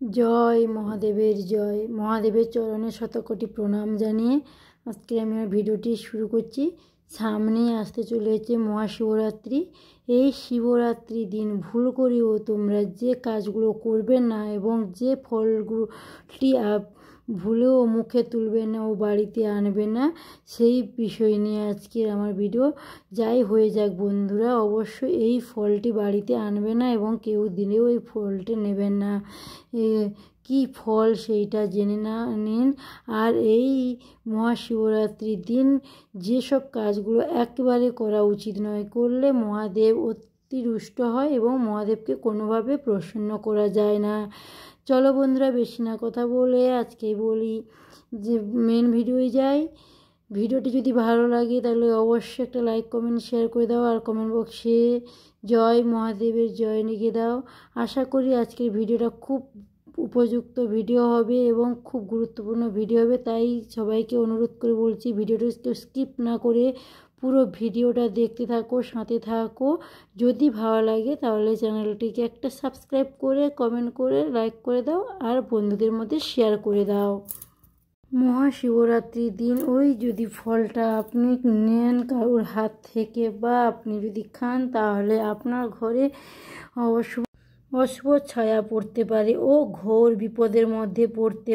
জয় মহাদেবের জয়। মহাদেবের চরণে শতকোটি প্রণাম জানিয়ে আজকে আমি আমার ভিডিওটি শুরু করছি। সামনে আসতে চলেছে মহাশিবরাত্রি। এই শিবরাত্রি দিন ভুল করেও তোমরা যে কাজগুলো করবে না এবং যে ফলগুলি ভুলেও মুখে তুলবে না ও বাড়িতে আনবে না, সেই বিষয় নিয়ে আজকের আমার ভিডিও। যাই হয়ে যাক বন্ধুরা, অবশ্যই এই ফলটি বাড়িতে আনবে না এবং কেউ দিলেও এই ফলটি নেবেন না। কি ফল সেইটা জেনে নিন। আর এই মহাশিবরাত্রির দিন যেসব কাজগুলো একেবারে করা উচিত নয়, করলে মহাদেব অতি রুষ্ট হয় এবং মহাদেবকে কোনোভাবে প্রসন্ন করা যায় না। চলো বন্ধুরা, বেশি না কথা বলে আজকেই বলি যে মেন ভিডিওয় যাই। ভিডিওটি যদি ভালো লাগে তাহলে অবশ্যই একটা লাইক কমেন্ট শেয়ার করে দাও আর কমেন্ট বক্সে জয় মহাদেবের জয় লিখে দাও। আশা করি আজকের ভিডিওটা খুব উপযুক্ত ভিডিও হবে এবং খুব গুরুত্বপূর্ণ ভিডিও হবে, তাই সবাইকে অনুরোধ করে বলছি ভিডিওটা স্কিপ না করে পুরো ভিডিওটা দেখতে থাকো, সাথে থাকো। যদি ভালো লাগে তাহলে চ্যানেলটিকে একটা সাবস্ক্রাইব করে কমেন্ট করে লাইক করে দাও আর বন্ধুদের মধ্যে শেয়ার করে দাও। মহাশিবরাত্রির দিন ওই যদি ফলটা আপনি নেন কারোর হাত থেকে বা আপনি যদি খান, তাহলে আপনার ঘরে অশুভ ছায়া পড়তে পারে ও ঘোর বিপদের মধ্যে পড়তে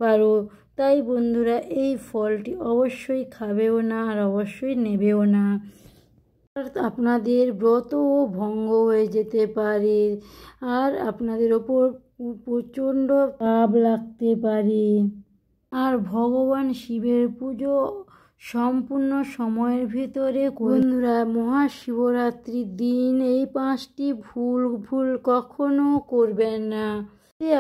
পারো। তাই বন্ধুরা, এই ফলটি অবশ্যই খাবেও না আর অবশ্যই নেবেও না। আপনাদের ব্রতও ভঙ্গ হয়ে যেতে পারে আর আপনাদের ওপর প্রচণ্ড পাপ লাগতে পারে। আর ভগবান শিবের পুজো সম্পূর্ণ সময়ের ভিতরে বন্ধুরা, মহাশিবরাত্রির দিন এই 5টি ভুল কখনো করবেন না।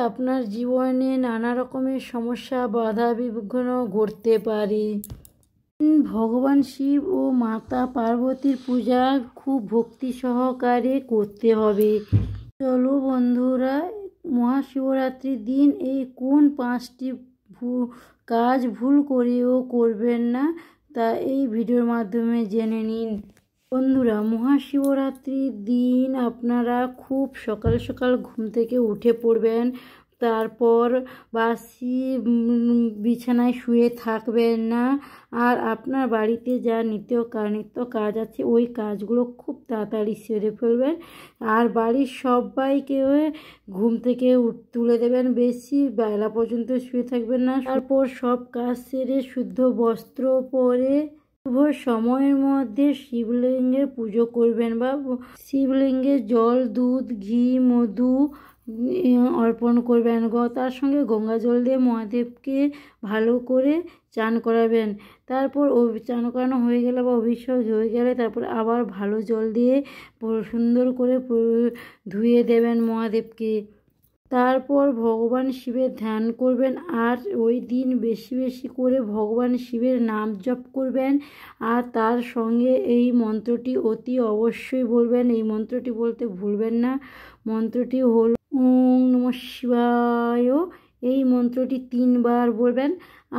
আপনার জীবনে নানা রকমের সমস্যা বাধা বিঘ্ন ঘটতে পারে। ভগবান শিব ও মাতা পার্বতীর পূজা খুব ভক্তি সহকারে করতে হবে। চলো বন্ধুরা, মহাশিবরাত্রির দিন এই কোন 5টি কাজ ভুল করেও করবেন না, তা এই ভিডিওর মাধ্যমে জেনে নিন। বন্ধুরা, মহাশিবরাত্রির দিন আপনারা খুব সকাল সকাল ঘুম থেকে উঠে পড়বেন। তারপর বাসি বিছানায় শুয়ে থাকবেন না। আর আপনার বাড়িতে যা নিত্য কাজ আছে ওই কাজগুলো খুব তাড়াতাড়ি সেরে ফেলবেন। আর বাড়ির সবাইকে ঘুম থেকে তুলে দেবেন, বেশি বেলা পর্যন্ত শুয়ে থাকবেন না। তারপর সব কাজ সেরে শুদ্ধ বস্ত্র পরে শুভ সময়ের মধ্যে শিবলিঙ্গের পুজো করবেন বা শিবলিঙ্গে জল, দুধ, ঘি, মধু অর্পণ করবেন। তার সঙ্গে গঙ্গা জল দিয়ে মহাদেবকে ভালো করে চান করাবেন। তারপর চান করানো হয়ে গেলে বা অভিষেক হয়ে গেলে তারপর আবার ভালো জল দিয়ে সুন্দর করে ধুয়ে দেবেন মহাদেবকে। তারপর ভগবান শিবের ধ্যান করবেন আর ওই দিন বেশি বেশি করে ভগবান শিবের নাম জপ করবেন। আর তার সঙ্গে এই মন্ত্রটি অতি অবশ্যই বলবেন। এই মন্ত্রটি বলতে ভুলবেন না। মন্ত্রটি হল ওম নমঃ শিবায়। এই মন্ত্রটি 3 বার বলবেন।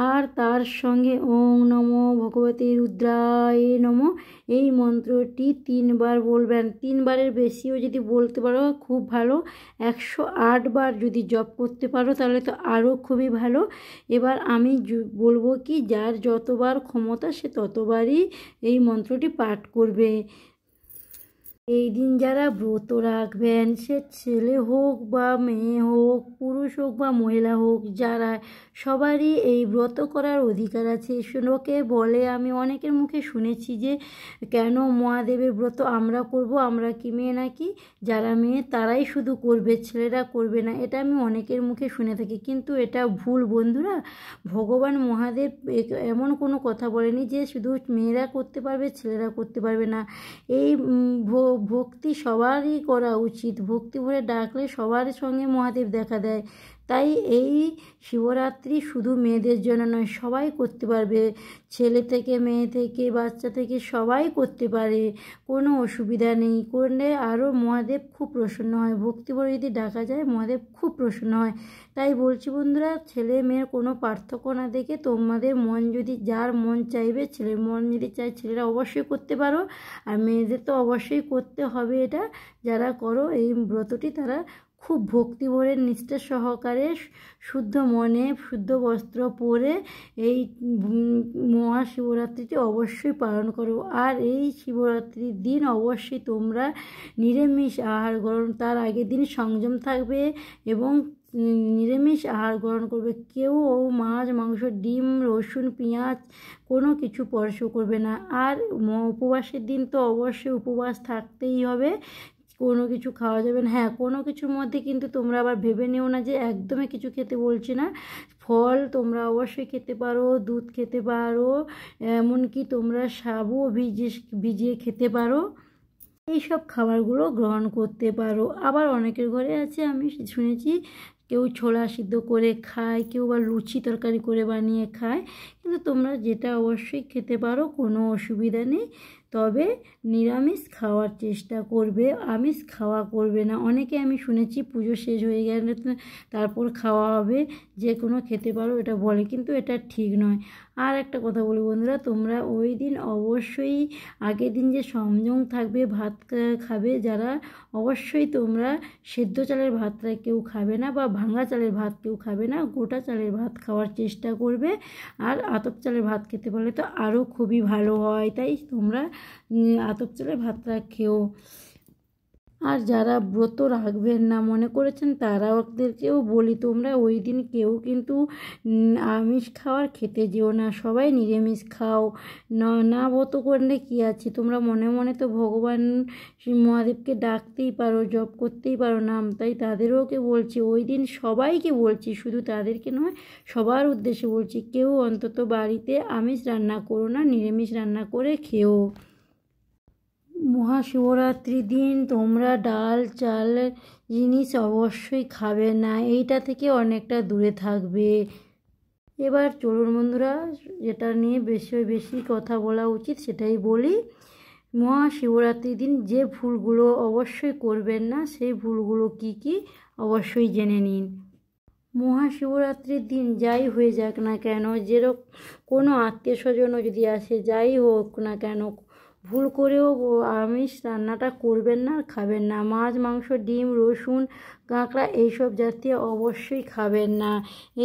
আর তার সঙ্গে ওম নমো ভগবতে রুদ্রায় নমঃ, এই মন্ত্রটি 3 বার বলবেন। 3 বারের বেশিও যদি বলতে পারো খুব ভালো। 108 বার যদি জপ করতে পারো তাহলে তো আরও খুবই ভালো। এবার আমি বলবো কি, যার যতবার ক্ষমতা সে ততবারই এই মন্ত্রটি পাঠ করবে। এই দিন যারা ব্রত রাখবেন, সে ছেলে হোক বা মেয়ে হোক, পুরুষ হোক বা মহিলা হোক, যারা সবারই এই ব্রত করার অধিকার আছে। লোকে বলে, আমি অনেকের মুখে শুনেছি যে কেন মহাদেবের ব্রত আমরা করব, আমরা কি মেয়ে নাকি? যারা মেয়ে তারাই শুধু করবে, ছেলেরা করবে না, এটা আমি অনেকের মুখে শুনে থাকি। কিন্তু এটা ভুল বন্ধুরা। ভগবান মহাদেব এমন কোনো কথা বলেনি যে শুধু মেয়েরা করতে পারবে, ছেলেরা করতে পারবে না। এই ভক্তি সবারই করা উচিত। ভক্তি ভরে ডাকলে সবার সঙ্গে মহাদেব দেখা দেয়। তাই এই শিবরাত্রি শুধু মেয়েদের জন্য নয়, সবাই করতে পারবে। ছেলে থেকে মেয়ে থেকে বাচ্চা থেকে সবাই করতে পারে, কোনো অসুবিধা নেই। করলে আরও মহাদেব খুব প্রসন্ন হয়। ভক্তি ভরে যদি ডাকা যায় মহাদেব খুব প্রসন্ন হয়। তাই বলছি বন্ধুরা, ছেলে মেয়ের কোনো পার্থক্য না দেখে তোমাদের মন যদি, যার মন চাইবে, ছেলের মন যদি চায় ছেলেরা অবশ্যই করতে পারো, আর মেয়েদের তো অবশ্যই করতে হবে। এটা যারা করো এই ব্রতটি তারা খুব ভক্তি ভরে নিষ্ঠা সহকারে শুদ্ধ মনে শুদ্ধ বস্ত্র পরে এই মহাশিবরাত্রিটি অবশ্যই পালন করো। আর এই শিবরাত্রির দিন অবশ্যই তোমরা নিরামিষ আহার গ্রহণ, তার আগের দিন সংযম থাকবে এবং নিরামিষ আহার গ্রহণ করবে। কেউ মাছ মাংস ডিম রসুন পেঁয়াজ কোনো কিছু স্পর্শ করবে না। আর উপবাসের দিন তো অবশ্যই উপবাস থাকতেই হবে, কোনো কিছু খাওয়া যাবে না। হ্যাঁ, কোনো কিছুর মধ্যে কিন্তু তোমরা আবার ভেবে নিও না যে একদমই কিছু খেতে বলছি না। ফল তোমরা অবশ্যই খেতে পারো, দুধ খেতে পারো, এমনকি তোমরা সাবু ভিজিয়ে খেতে পারো। এইসব খাবারগুলো গ্রহণ করতে পারো। আবার অনেকের ঘরে আছে, আমি শুনেছি কেউ ছোলা সিদ্ধ করে খায়, কেউ বা লুচি তরকারি করে বানিয়ে খায়। কিন্তু তোমরা যেটা অবশ্যই খেতে পারো, কোনো অসুবিধা নেই। তবে নিরামিষ খাওয়ার চেষ্টা করবে, আমিষ খাওয়া করবে না। অনেকে আমি শুনেছি পুজো শেষ হয়ে গেলে তারপর খাওয়া হবে, যে কোনো খেতে পারো এটা বলে, কিন্তু এটা ঠিক নয়। আর একটা কথা বলি বন্ধুরা, তোমরা ওই দিন অবশ্যই আগের দিন যে সংযম থাকবে, ভাত খাবে যারা, অবশ্যই তোমরা সেদ্ধ চালের ভাতটা কেউ খাবে না, বা ভাঙা চালের ভাত কেউ খাবে না। গোটা চালের ভাত খাওয়ার চেষ্টা করবে। আর আতপ চালের ভাত খেতে পারলে তো আরও খুবই ভালো হয়, তাই তোমরা আতপ চালের ভাতটা খেও। আর যারা ব্রত রাখবেন না মনে করেছেন, তারাদেরকেও বলি, তোমরা ওই দিন কেউ কিন্তু আমিষ খাওয়ার খেতে যেও না, সবাই নিরামিষ খাও। না ব্রত করলে কী আছে, তোমরা মনে মনে তো ভগবান মহাদেবকে ডাকতেই পারো, জপ করতেই পারো নাম। তাই তাদেরকে বলছি, ওই দিন সবাইকে বলছি, শুধু তাদেরকে নয়, সবার উদ্দেশ্যে বলছি, কেউ অন্তত বাড়িতে আমিষ রান্না করো না, নিরামিষ রান্না করে খেও। মহাশিবরাত্রির দিন তোমরা ডাল চাল জিনিস অবশ্যই খাবে না, এইটা থেকে অনেকটা দূরে থাকবে। এবার চলুন বন্ধুরা, যেটা নিয়ে বেশি কথা বলা উচিত সেটাই বলি। মহাশিবরাত্রির দিন যে ভুলগুলো অবশ্যই করবেন না, সেই ভুলগুলো কি অবশ্যই জেনে নিন। মহাশিবরাত্রির দিন যাই হয়ে যাক না কেন, যেরকম কোনো আত্মীয় স্বজনও যদি আসে, যাই হোক না কেন, ভুল করেও আমিষ রান্নাটা করবেন না, খাবেন না। মাছ মাংস ডিম রসুন কাঁকড়া এইসব জাতীয় অবশ্যই খাবেন না।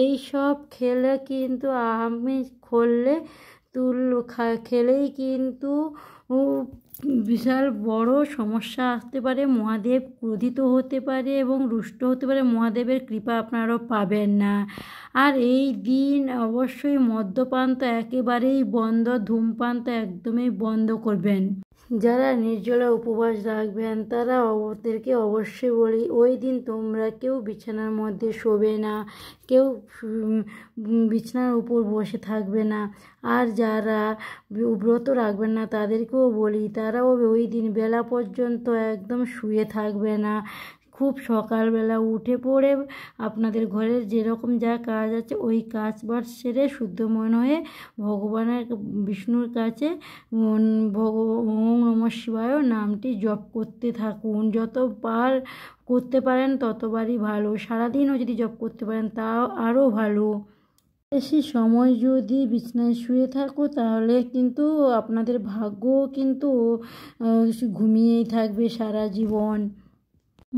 এই সব খেলে কিন্তু আমিষ খেলেই কিন্তু বিশাল বড় সমস্যা আসতে পারে, মহাদেব ক্রোধিত হতে পারে এবং রুষ্ট হতে পারে, মহাদেবের কৃপা আপনারাও পাবেন না। আর এই দিন অবশ্যই মদ্যপান তো একেবারেই বন্ধ, ধূমপান তো একদমই বন্ধ করবেন। যারা নির্জলা উপবাস রাখবেন তারা ওদেরকে অবশ্যই বলি, ওই দিন তোমরা কেউ বিছানার মধ্যে শোবে না, কেউ বিছানার উপর বসে থাকবে না। আর যারা ব্রত রাখবেন না তাদেরকেও বলি, তারাও ওই দিন বেলা পর্যন্ত একদম শুয়ে থাকবে না। খুব সকালবেলা উঠে পড়ে আপনাদের ঘরের যেরকম যা কাজ আছে ওই কাজ বাজ সেরে শুদ্ধ মন হয়ে ভগবানের বিষ্ণুর কাছে ওম নমঃ শিবায় নামটি জপ করতে থাকুন। যতবার করতে পারেন ততবারই ভালো, সারাদিনও যদি জপ করতে পারেন তাও আরও ভালো। বেশি সময় যদি বিছানায় শুয়ে থাকো তাহলে কিন্তু আপনাদের ভাগ্য কিন্তু ঘুমিয়েই থাকবে সারা জীবন।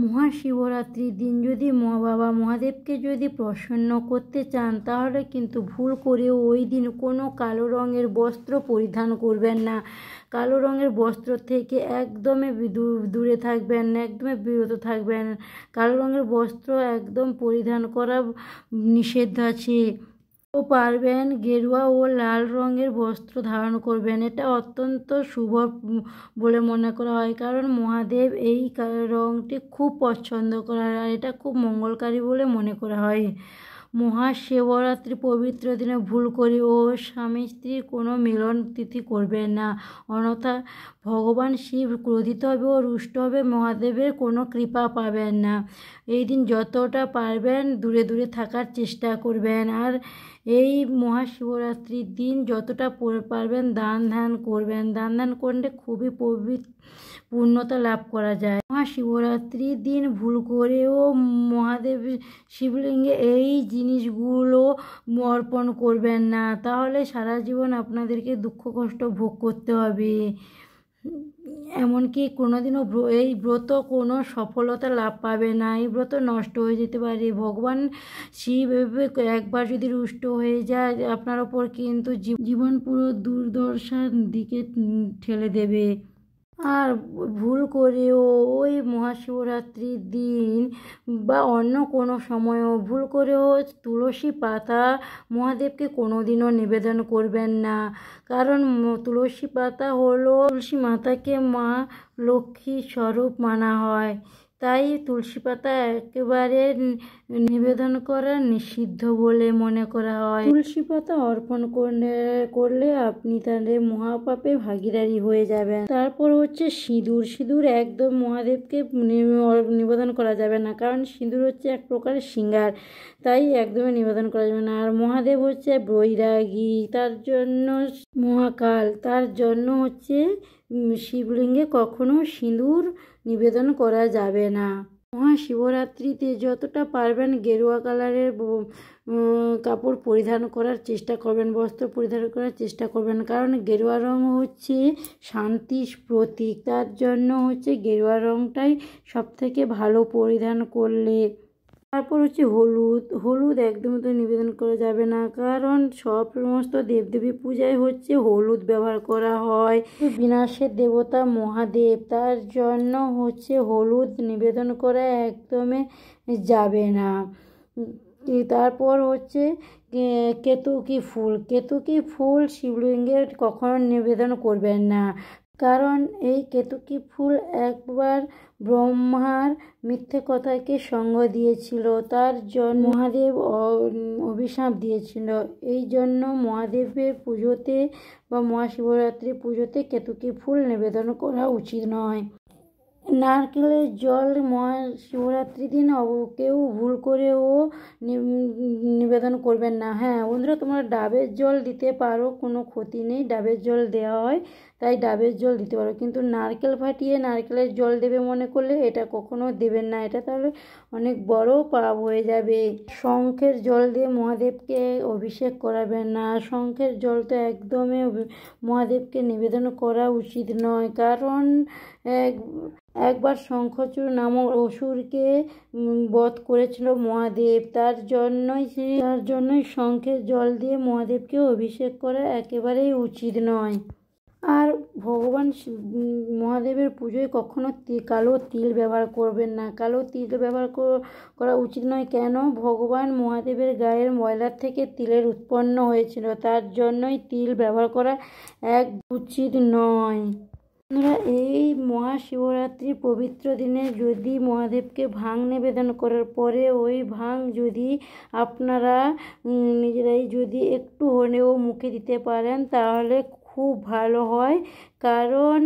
মহাশিবরাত্রির দিন যদি বাবা মহাদেবকে যদি প্রসন্ন করতে চান তাহলে কিন্তু ভুল করেও ওই দিন কোনো কালো রঙের বস্ত্র পরিধান করবেন না। কালো রঙের বস্ত্র থেকে একদমই দূরে থাকবেন, একদমই বিরত থাকবেন। কালো রঙের বস্ত্র একদম পরিধান করা নিষেধ আছে। ও পারবেন গেরুয়া ও লাল রঙের বস্ত্র ধারণ করবেন, এটা অত্যন্ত শুভ বলে মনে করা হয়, কারণ মহাদেব এই রঙটি খুব পছন্দ করেন আর এটা খুব মঙ্গলকারী বলে মনে করা হয়। মহাশিবরাত্রি পবিত্র দিনে ভুল করে ও স্বামী স্ত্রীর কোনো মিলন তিথি করবেন না, অন্যথা ভগবান শিব ক্রোধিত হবে ও রুষ্ট হবে, মহাদেবের কোনো কৃপা পাবেন না। এই দিন যতটা পারবেন দূরে দূরে থাকার চেষ্টা করবেন। আর এই মহাশিবরাত্রির দিন যতটা পারবেন দান ধ্যান করবেন, দান ধ্যান করলে খুবই পূর্ণতা লাভ করা যায়। মহাশিবরাত্রির দিন ভুল করেও মহাদেব শিবলিঙ্গে এই জিনিসগুলো অর্পণ করবেন না, তাহলে সারা জীবন আপনাদেরকে দুঃখ কষ্ট ভোগ করতে হবে। এমনকি কোনোদিনও এই ব্রত কোনো সফলতা লাভ পাবে না, এই ব্রত নষ্ট হয়ে যেতে পারে। ভগবান শিব একবার যদি রুষ্ট হয়ে যায় আপনার ওপর, কিন্তু জীবন পুরো দুর্দশার দিকে ঠেলে দেবে। আর ভুল করেও ওই মহাশিবরাত্রির দিন বা অন্য কোনো সময়ও ভুল করেও তুলসী পাতা মহাদেবকে কোনোদিনও নিবেদন করবেন না। কারণ তুলসী পাতা হলো, তুলসী মাতাকে মা লক্ষ্মীর স্বরূপ মানা হয়, তাই তুলসী পাতা একেবারে নিবেদন করা নিষিদ্ধ বলে মনে করা হয়। তুলসী পাতা অর্পণ করলে আপনি তাহলে মহাপাপে ভাগীদারি হয়ে যাবেন। তারপর হচ্ছে সিঁদুর। সিঁদুর একদম মহাদেবকে নিবেদন করা যাবে না, কারণ সিঁদুর হচ্ছে এক প্রকারের শৃঙ্গার, তাই একদমই নিবেদন করা যাবে না। আর মহাদেব হচ্ছে বৈরাগী, তার জন্য মহাকাল, তার জন্য হচ্ছে শিবলিঙ্গে কখনো সিঁদুর নিবেদন করা যাবে না। মহাশিবরাত্রিতে যতটা পারবেন গেরুয়া কালারের কাপড় পরিধান করার চেষ্টা করবেন, বস্ত্র পরিধান করার চেষ্টা করবেন, কারণ গেরুয়া রং হচ্ছে শান্তির প্রতীক, তার জন্য হচ্ছে গেরুয়া রংটাই সবথেকে ভালো পরিধান করলে। তারপর হচ্ছে হলুদ। হলুদ একদমই তো নিবেদন করা যাবে না, কারণ সমস্ত দেবদেবী পূজায় হচ্ছে হলুদ ব্যবহার করা হয়। বিনাশের দেবতা মহাদেব, তার জন্য হচ্ছে হলুদ নিবেদন করা একদমই যাবে না। তারপর হচ্ছে কেতকী ফুল। কেতকী ফুল শিবলিঙ্গে কখনো নিবেদন করবেন না, কারণ এই কেতকী ফুল একবার ব্রহ্মার মিথ্যে কথাকে সঙ্গ দিয়েছিল, তার জন্য মহাদেব অভিশাপ দিয়েছিল। এই জন্য মহাদেবের পুজোতে বা মহাশিবরাত্রি পুজোতে কেতকী ফুল নিবেদন করা উচিত নয়। নারকেলের জল মহাশিবরাত্রির দিন কেউ ভুল করেও নিবেদন করবেন না। হ্যাঁ বন্ধুরা, তোমরা ডাবের জল দিতে পারো, কোনো ক্ষতি নেই, ডাবের জল দেওয়া হয় তাই ডাবের জল দিতে পারো, কিন্তু নারকেল ফাটিয়ে নারকেলের জল দেবে মনে করলে এটা কখনো দেবেন না, এটা তাহলে অনেক বড় পাপ হয়ে যাবে। শঙ্খের জল দিয়ে মহাদেবকে অভিষেক করাবেন না, শঙ্খের জল তো একদমই মহাদেবকে নিবেদন করা উচিত নয়, কারণ একবার শঙ্খচূড় নামক অসুরকে বধ করেছিল মহাদেব, তার জন্যই শঙ্খের জল দিয়ে মহাদেবকে অভিষেক করা একেবারেই উচিত নয়। আর ভগবান মহাদেবের পুজোয় কখনো কালো তিল ব্যবহার করবেন না, কালো তিল ব্যবহার করা উচিত নয়। কেন? ভগবান মহাদেবের গায়ের ময়লার থেকে তিলের উৎপন্ন হয়েছিল, তার জন্যই তিল ব্যবহার করা এক উচিত নয়। এই মহাশিবরাত্রির পবিত্র দিনে যদি মহাদেবকে ভাং নিবেদন করার পরে ওই ভাং যদি আপনারা নিজেরাই যদি একটু হলেও মুখে দিতে পারেন তাহলে খুব ভালো হয়, কারণ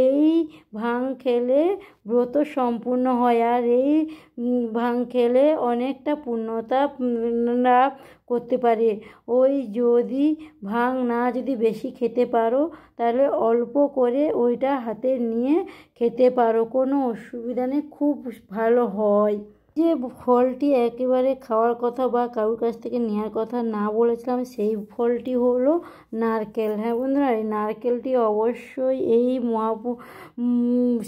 এই ভাং খেলে ব্রত সম্পূর্ণ হয়, আর এই ভাং খেলে অনেকটা পূর্ণতা লাভ করতে পারে। ওই যদি ভাং না যদি বেশি খেতে পারো তাহলে অল্প করে ওইটা হাতে নিয়ে খেতে পারো, কোনো অসুবিধা নেই, খুব ভালো হয়। যে ফলটি একেবারে খাওয়ার কথা বা কারোর কাছ থেকে নেওয়ার কথা না বলেছিলাম, সেই ফলটি হলো নারকেল। হ্যাঁ বন্ধুরা, এই নারকেলটি অবশ্যই এই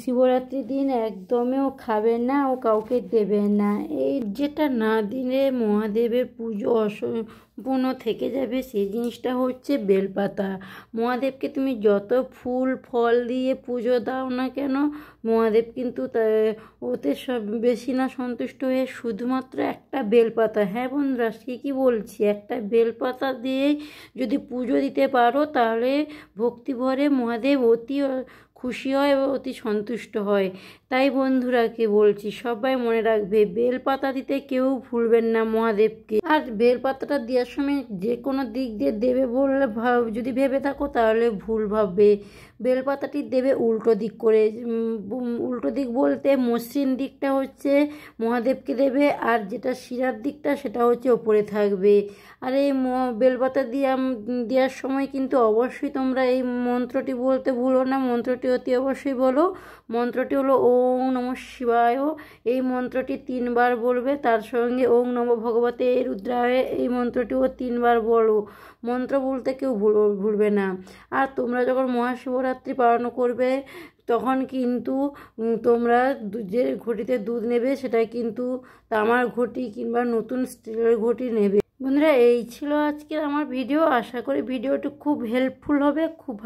শিবরাত্রির দিন একদমও খাবেন না ও কাউকে দেবেন না। এই যেটা না দিলে মহাদেবের পুজো অসম্পূর্ণ থেকে যাবে সেই জিনিসটা হচ্ছে বেলপাতা। মহাদেবকে তুমি যত ফুল ফল দিয়ে পুজো দাও না কেন, মহাদেব কিন্তু ওতে সব বেশি না সন্তুষ্ট হয়ে শুধুমাত্র একটা বেলপাতা, হ্যাঁ বন্ধুরা ঠিকই বলছি, একটা বেলপাতা দিয়ে যদি পুজো দিতে পারো তাহলে ভক্তিভরে মহাদেব অতি খুশি হয় এবং অতি সন্তুষ্ট হয়। তাই বন্ধুরাকে বলছি সবাই মনে রাখবে বেলপাতা দিতে কেউ ভুলবেন না মহাদেবকে। আর বেলপাতাটা দেওয়ার সময় যে কোনো দিক দিয়ে দেবে বললে যদি ভেবে থাকো তাহলে ভুল ভাববে। বেলপাতাটি দেবে উল্টো দিক করে, উল্টো দিক বলতে মসৃণ দিকটা হচ্ছে মহাদেবকে দেবে, আর যেটা শিরার দিকটা সেটা হচ্ছে ওপরে থাকবে। আর এই বেলপাতা দেওয়ার সময় কিন্তু অবশ্যই তোমরা এই মন্ত্রটি বলতে ভুলো না, মন্ত্রটি অতি অবশ্যই বলো। মন্ত্রটি হলো ওং নমঃ শিবায়। এই মন্ত্রটি 3 বার বলবে, তার সঙ্গে ওং নমঃ ভগবতে রুদ্রায় এই মন্ত্রটিও 3 বার বলো। মন্ত্র বলতে কেউ ভুলবে না। আর তোমরা যখন মহাশিবরাত্রি পালন করবে তখন কিন্তু তোমরা যে ঘটিতে দুধ নেবে সেটা কিন্তু তামার ঘটি কিংবা নতুন স্টিলের ঘটি নেবে। বন্ধুরা, এই ছিল আজকের আমার ভিডিও। আশা করি ভিডিওটি খুব হেল্পফুল হবে, খুব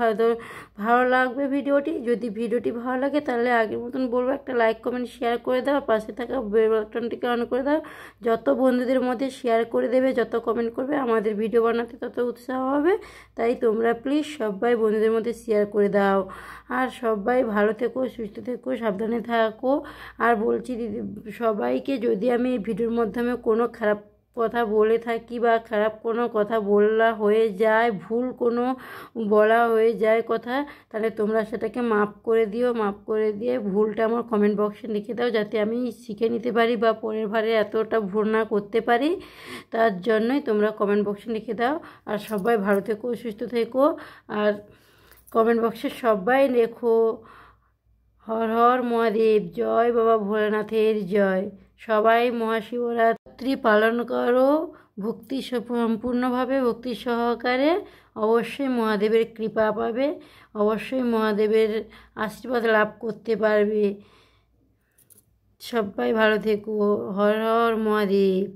ভালো লাগবে ভিডিওটি। যদি ভিডিওটি ভালো লাগে তাহলে আগের মতন বলবো একটা লাইক কমেন্ট শেয়ার করে দাও, পাশে থাকা বেল বাটনটিকে অন করে দাও। যত বন্ধুদের মধ্যে শেয়ার করে দেবে, যত কমেন্ট করবে, আমাদের ভিডিও বানাতে তত উৎসাহ হবে। তাই তোমরা প্লিজ সবাই বন্ধুদের মধ্যে শেয়ার করে দাও। আর সবাই ভালো থেকো, সুস্থ থেকো, সাবধানে থাকো। আর বলছি দিদি সবাইকে, যদি আমি এই ভিডিওর মাধ্যমে কোনো খারাপ কথা বলে থাকি বা খারাপ কোনো কথা বলা হয়ে যায়, ভুল কোনো বলা হয়ে যায় কথা, তাহলে তোমরা সেটাকে মাফ করে দিও। মাফ করে দিয়ে ভুলটা আমার কমেন্ট বক্সে লিখে দাও, যাতে আমি শিখে নিতে পারি বা পরের বারে এতটা ভুল না করতে পারি। তার জন্যই তোমরা কমেন্ট বক্সে লিখে দাও। আর সবাই ভালো থেকো, সুস্থ থেকো। আর কমেন্ট বক্সে সবাই লেখো হর হর মহাদেব, জয় বাবা ভোলেনাথের জয়। সবাই মহাশিবরাত্রি পালন করো ভক্তি সম্পূর্ণভাবে, ভক্তি সহকারে। অবশ্যই মহাদেবের কৃপা পাবে, অবশ্যই মহাদেবের আশীর্বাদ লাভ করতে পারবে। সবাই ভালো থেকো। হর হর মহাদেব।